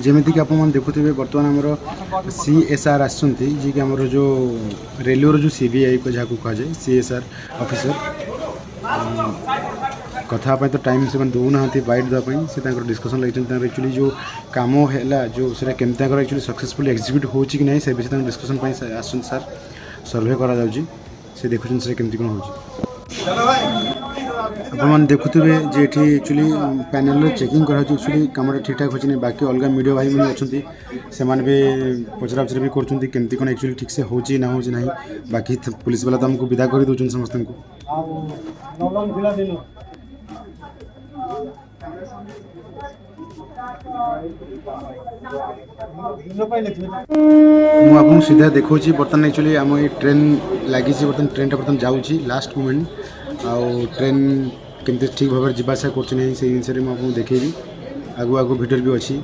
जमीक आप देखुए बर्तमान आमर CSR आसती जी कि आमर जो रेलवे जो CBI को जहाँ कह जाए CSR ऑफिसर कथापी तो टाइम से दौना बाइट देवाई से डिस्कसन लगे एक्चुअली जो कम है जो केमती एक्चुअली सक्सेसफुल एक्जिक्यूट हो कि नहीं से विषय डिस्कसन आस सर सर्वे करा से देखुन से केमती कौन हो आप देखुए जे एक्चुअली पैनल चेकिंग कराचुअली कम ठीक ठाक हो बाकी अलग मीडिया भाई मैंने अच्छा से भी पचरा पचरा भी करमती कौन एक्चुअली ठीक से हो ना हो ना बाकी पुलिस वाला तो आमको विदा कर दौन समस्त को मुझे सीधा देखा बर्तमान एक्चुअली आम ये ट्रेन लगी बर्तमान ट्रेन बर्तमान जाऊँगी लास्ट मोमेंट आउ ट्रेन केमती ठीक भाव में जावासा कर जिनस मुझे देखेबी आगु आगु भिडियो भी अच्छी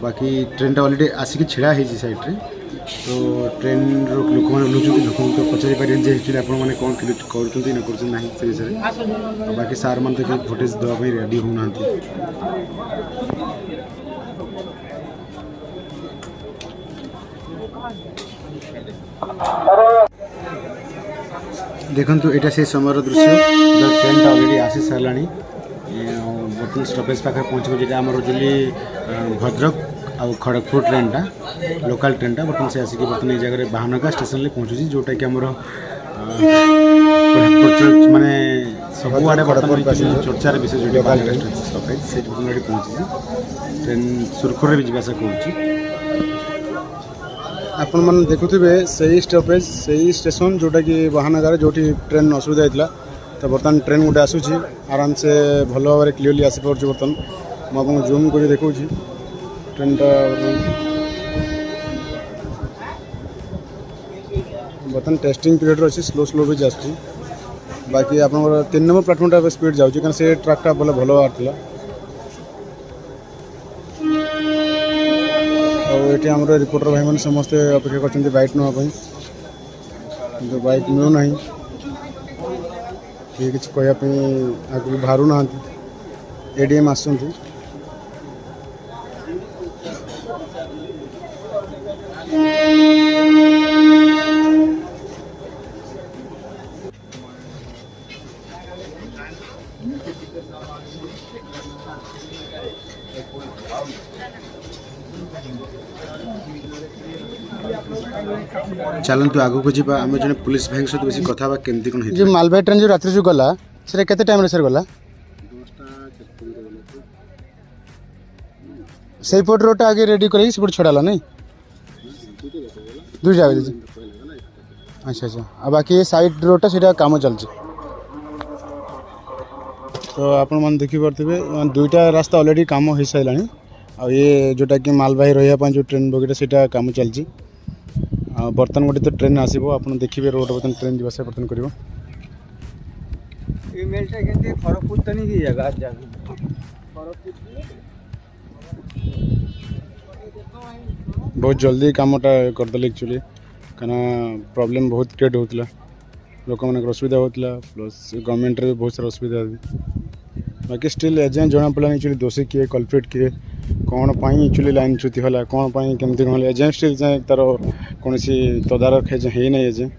बाकी ट्रेन टा अलरेडी आसिक छिड़ा है सैड्रे तो ट्रेन लोक मैंने ओह्लुंट लोक तो पचारि पारे एक्चुअली आपने कौन करना से विषय बाकी सार मान तो फुटेज देवाई रेडी होना देखु यहाँ से समय दृश्य ट्रेन टा अलरेडी आसी सारा बर्तमान स्टपेज पाखे पहुँच जो आम जुली भद्रक आउ खड़गपुर ट्रेन टा लोकल ट्रेन टा बर्तमान से आसिक बर्तमान जगह बाहनगा स्टेशन पहुँचुची जोटा कि आमर माने सब आड़े बर्तमान चर्चार विषय जो स्टपेज से पहुँची ट्रेन सुरखुर भी जावासा कर आपण मैंने देखुए से स्टपेज से स्टेशन जोटा कि बाहानगार जो ट्रेन असुविधा होता तो बर्तमान ट्रेन गोटे आसूँ आराम से भल भाव में क्लीयरली आसी पार्छ बर्तमान मुझे जूम कर देखा ट्रेन टा बर्तमान टेस्टिंग पीरियड अच्छी स्लो स्लो भी आसूँ बाकी आप 3 नंबर प्लाटफर्म टा स्पीड जाऊँगी कारण से ट्रैकटा बोले भल बाहर ये आम रिपोर्टर भाई मैंने समस्ते अपेक्षा कर बाइक नापी कि बाइक मिलूना किए कि कहवाई आगे बाहर ना ADM आसुँच चलतु आगू को जीवा आम जो पुलिस भाई सहित बेस कथा केमती कौन जो मालबाही ट्रेन जो रात्रि जो गला से केते टाइम सर गला से पट रोड आगे रेडी कर छड़ाला नहीं दुई जगह अच्छा अच्छा आ बाकी ये साइड रोडटा से काम चलती तो आप देखी पारे दुईटा रास्ता अलरेडी काम हो सारा आ ये जोटा कि मालबाही रही जो ट्रेन बगीटा से काम चलती बर्तमान गोटे तो ट्रेन आसो आप देखिए रोड बर्तमान ट्रेन जावासा बर्तमान कर बहुत जल्दी कामटा करदे एक्चुअली कहीं प्रॉब्लम बहुत क्रिएट होता लोक मान असुविधा होता प्लस गवर्नमेंट भी बहुत सारा असुविधा बाकी स्टिल एजाए जना पड़ा एक्चुअली दोषी किए कल्प्रिट किए कौन पाई एक्चुअली लाइन च्युति होला कौन पाई केमती कौन एजाए स्टिल तार कौन तदारख है ना एजाए